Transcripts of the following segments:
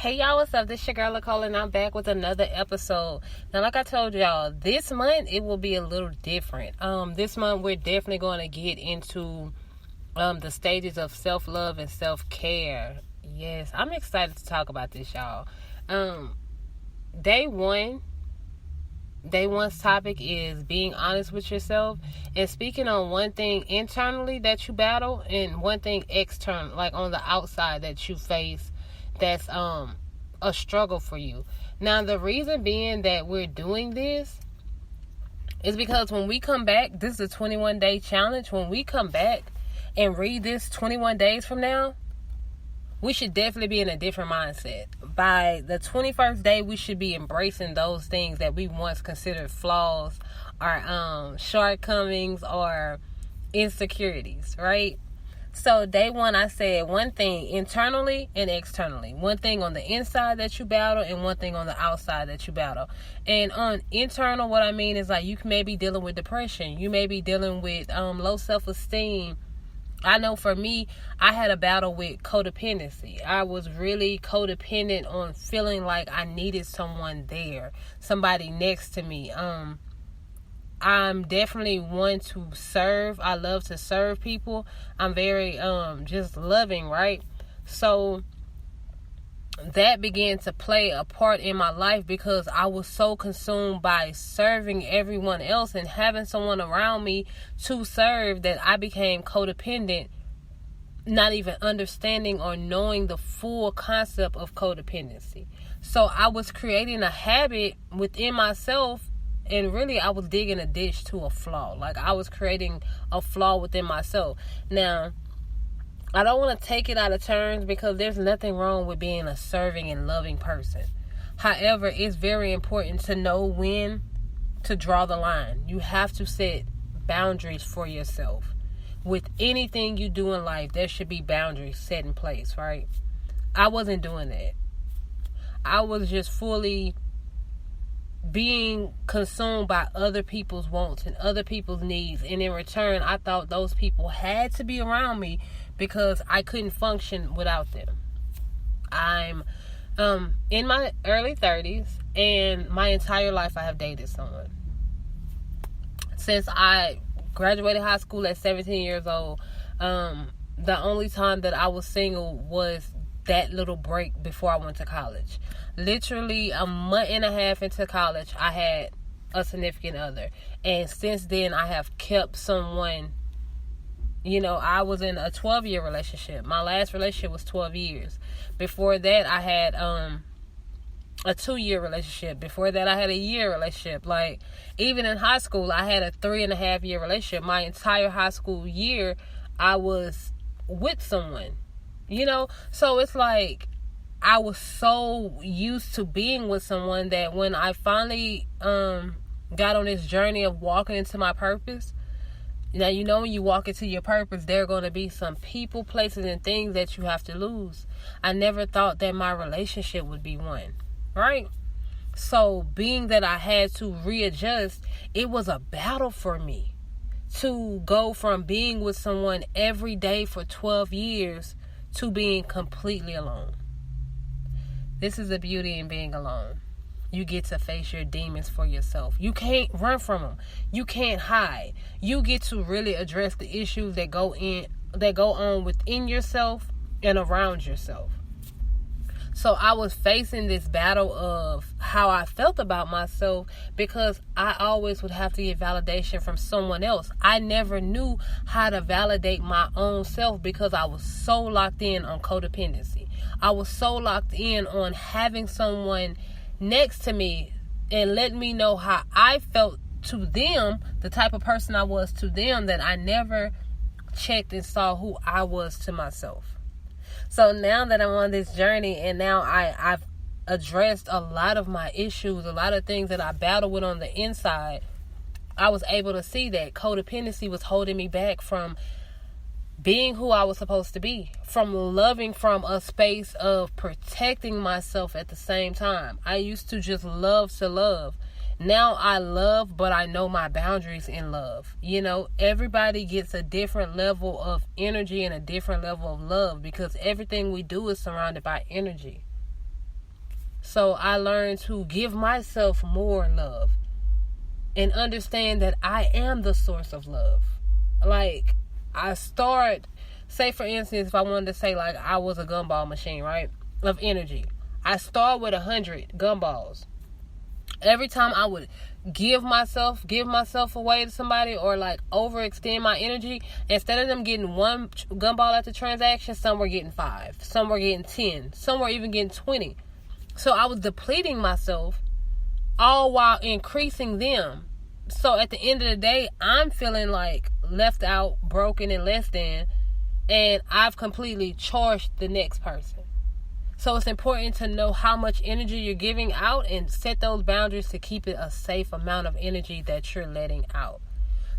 Hey y'all, what's up? This your girl Nicole and I'm back with another episode. Now, like I told y'all, this month it will be a little different. This month we're definitely going to get into the stages of self-love and self-care. Yes, I'm excited to talk about this, y'all. Day one's topic is being honest with yourself and speaking on one thing internally that you battle and one thing external, like on the outside that you face that's a struggle for you. Now, the reason being that we're doing this is because when we come back, this is a 21-day challenge. When we come back and read this 21 days from now, we should definitely be in a different mindset. By the 21st day, we should be embracing those things that we once considered flaws or shortcomings or insecurities, right? So day one, I said one thing internally and externally. One thing on the inside that you battle and one thing on the outside that you battle. And on internal, what I mean is like you may be dealing with depression. You may be dealing with low self-esteem. I know for me, I had a battle with codependency. I was really codependent on feeling like I needed someone there, somebody next to me. I'm definitely one to serve. I love to serve people. I'm very just loving, right? So that began to play a part in my life because I was so consumed by serving everyone else and having someone around me to serve that I became codependent, not even understanding or knowing the full concept of codependency. So I was creating a habit within myself. And really, I was digging a ditch to a flaw. Like, I was creating a flaw within myself. Now, I don't want to take it out of turns because there's nothing wrong with being a serving and loving person. However, it's very important to know when to draw the line. You have to set boundaries for yourself. With anything you do in life, there should be boundaries set in place, right? I wasn't doing that. I was just fully being consumed by other people's wants and other people's needs, and in return I thought those people had to be around me because I couldn't function without them. I'm in my early 30s, and my entire life I have dated someone. Since I graduated high school at 17 years old, the only time that I was single was that little break before I went to college. Literally a month and a half into college, I had a significant other. And since then, I have kept someone. I was in a 12-year relationship. My last relationship was 12 years. Before that, I had a 2-year relationship. Before that, I had a year relationship. Like, even in high school, I had a 3.5-year relationship. My entire high school year, I was with someone. So it's like I was so used to being with someone that when I finally got on this journey of walking into my purpose. Now, when you walk into your purpose, there are going to be some people, places, and things that you have to lose. I never thought that my relationship would be one, right? So being that I had to readjust, it was a battle for me to go from being with someone every day for 12 years to being completely alone. This is the beauty in being alone. You get to face your demons for yourself. You can't run from them. You can't hide. You get to really address the issues that go on within yourself and around yourself. So I was facing this battle of how I felt about myself because I always would have to get validation from someone else. I never knew how to validate my own self because I was so locked in on codependency. I was so locked in on having someone next to me and let me know how I felt to them, the type of person I was to them, that I never checked and saw who I was to myself. So now that I'm on this journey and now I've addressed a lot of my issues, a lot of things that I battle with on the inside, I was able to see that codependency was holding me back from being who I was supposed to be, from loving from a space of protecting myself at the same time. I used to just love to love. Now I love, but I know my boundaries in love. Everybody gets a different level of energy and a different level of love because everything we do is surrounded by energy. So I learned to give myself more love and understand that I am the source of love. Like, I start, say for instance, if I wanted to say like I was a gumball machine, right, of energy, I start with 100 gumballs. Every time I would give myself away to somebody, or like overextend my energy, instead of them getting one gumball at the transaction, some were getting 5, some were getting 10, some were even getting 20. So I was depleting myself, all while increasing them. So at the end of the day, I'm feeling like left out, broken, and less than, and I've completely charged the next person. So it's important to know how much energy you're giving out and set those boundaries to keep it a safe amount of energy that you're letting out.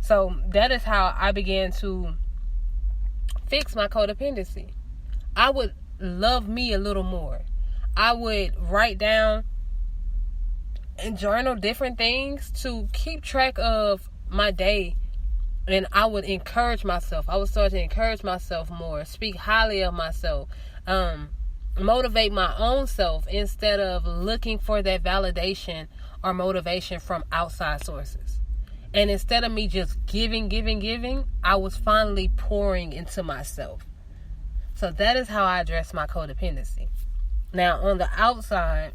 So that is how I began to fix my codependency. I would love me a little more. I would write down and journal different things to keep track of my day. And I would encourage myself. I would start to encourage myself more, speak highly of myself, motivate my own self instead of looking for that validation or motivation from outside sources. And instead of me just giving, I was finally pouring into myself. So that is how I address my codependency. Now, on the outside,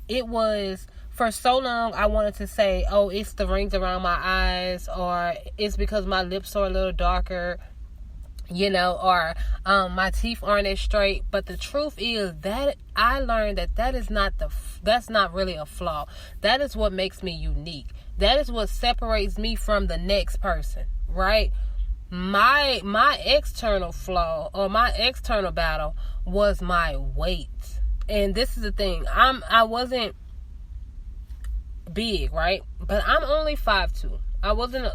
it was, for so long, I wanted to say, oh, it's the rings around my eyes, or it's because my lips are a little darker, or my teeth aren't as straight. But the truth is that I learned that that's not really a flaw. That is what makes me unique. That is what separates me from the next person, right? My external flaw, or my external battle, was my weight. And this is the thing. I wasn't big, right? But I'm only 5'2". I wasn't,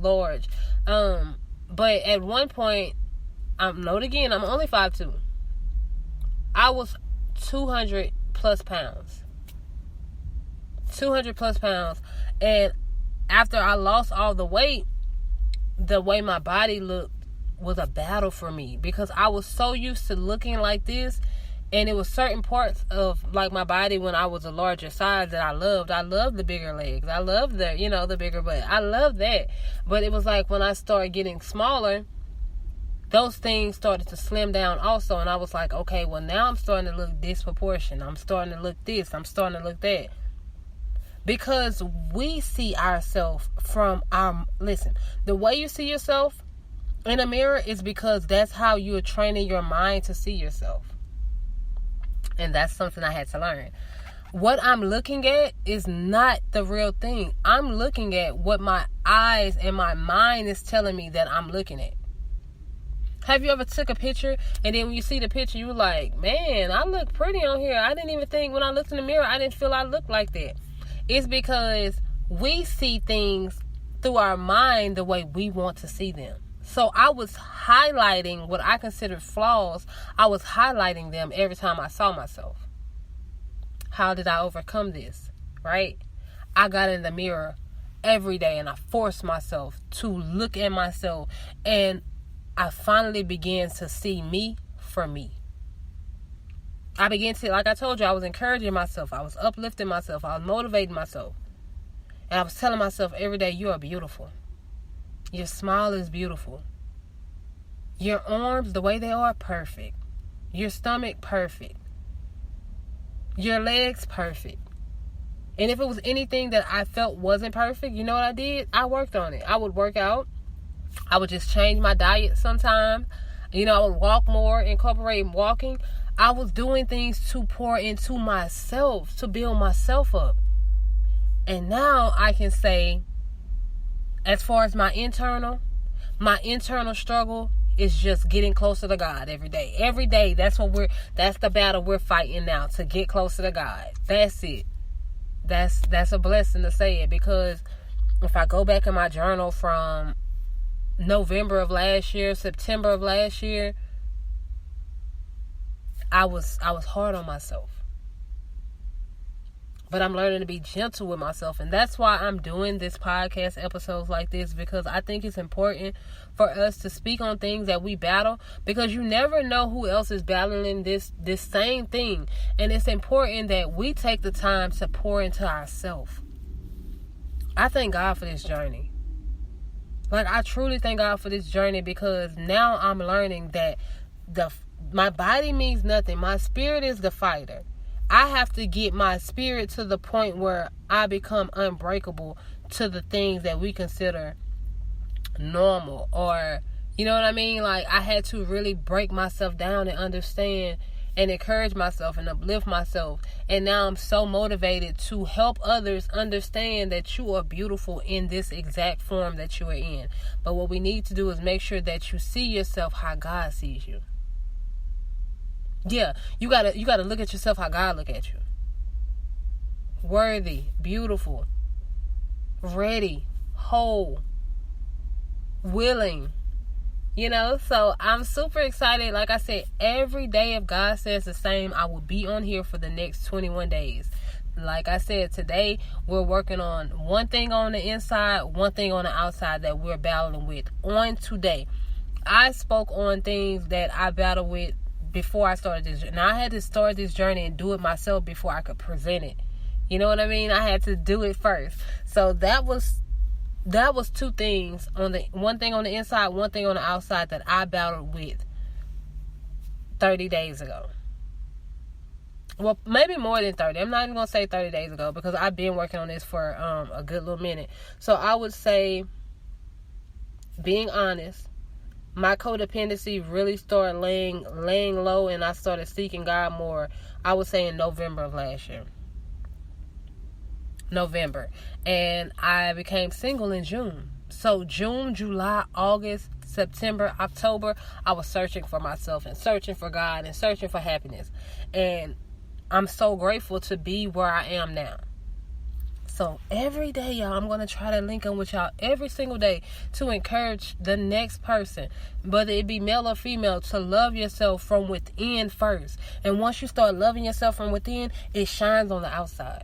large. But at one point, note again, I'm only 5'2". I was 200 plus pounds. 200 plus pounds. And after I lost all the weight, the way my body looked was a battle for me, because I was so used to looking like this. And it was certain parts of like my body when I was a larger size that I loved. I loved the bigger legs. I loved the bigger butt. I loved that. But it was like when I started getting smaller, those things started to slim down also. And I was like, okay, well now I'm starting to look disproportionate. I'm starting to look this. I'm starting to look that. Because we see ourselves from the way you see yourself in a mirror is because that's how you're training your mind to see yourself. And that's something I had to learn. What I'm looking at is not the real thing. I'm looking at what my eyes and my mind is telling me that I'm looking at. Have you ever took a picture and then when you see the picture, you were like, man, I look pretty on here. I didn't even think when I looked in the mirror, I didn't feel I looked like that. It's because we see things through our mind the way we want to see them. So I was highlighting what I considered flaws. I was highlighting them every time I saw myself. How did I overcome this? Right? I got in the mirror every day and I forced myself to look at myself, and I finally began to see me for me. I began to, like I told you, I was encouraging myself. I was uplifting myself. I was motivating myself. And I was telling myself every day, you are beautiful. Your smile is beautiful. Your arms, the way they are, perfect. Your stomach, perfect. Your legs, perfect. And if it was anything that I felt wasn't perfect, you know what I did? I worked on it. I would work out. I would just change my diet sometimes. I would walk more, incorporate walking. I was doing things to pour into myself, to build myself up. And now I can say, as far as my internal struggle is just getting closer to God every day. Every day, that's the battle we're fighting now, to get closer to God. That's it. That's a blessing to say it, because if I go back in my journal from November of last year, September of last year, I was hard on myself. But I'm learning to be gentle with myself. And that's why I'm doing this podcast episodes like this, because I think it's important for us to speak on things that we battle, because you never know who else is battling this same thing. And it's important that we take the time to pour into ourselves. I thank God for this journey. Like, I truly thank God for this journey, because now I'm learning that my body means nothing. My spirit is the fighter. I have to get my spirit to the point where I become unbreakable to the things that we consider normal, or, you know what I mean? Like, I had to really break myself down and understand and encourage myself and uplift myself. And now I'm so motivated to help others understand that you are beautiful in this exact form that you are in. But what we need to do is make sure that you see yourself how God sees you. Yeah, you gotta look at yourself how God look at you. Worthy, beautiful, ready, whole, willing. You know, so I'm super excited. Like I said, every day, if God says the same, I will be on here for the next 21 days. Like I said, today we're working on one thing on the inside, one thing on the outside that we're battling with. On today, I spoke on things that I battled with before I started this. Now, I had to start this journey and do it myself before I could present it. You know what I mean? I had to do it first. So that was two things, one thing on the inside, one thing on the outside, that I battled with 30 days ago. Well, maybe more than 30. I'm not even going to say 30 days ago, because I've been working on this for a good little minute. So I would say, being honest, my codependency really started laying low, and I started seeking God more, I would say, in November of last year. November. And I became single in June. So June, July, August, September, October, I was searching for myself and searching for God and searching for happiness. And I'm so grateful to be where I am now. So every day, y'all, I'm going to try to link in with y'all every single day to encourage the next person, whether it be male or female, to love yourself from within first. And once you start loving yourself from within, it shines on the outside.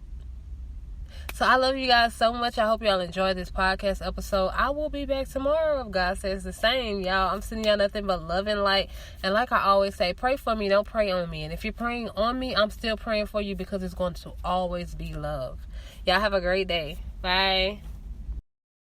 So I love you guys so much. I hope y'all enjoyed this podcast episode. I will be back tomorrow if God says the same, y'all. I'm sending y'all nothing but love and light. And like I always say, pray for me, don't pray on me. And if you're praying on me, I'm still praying for you, because it's going to always be love. Y'all have a great day. Bye.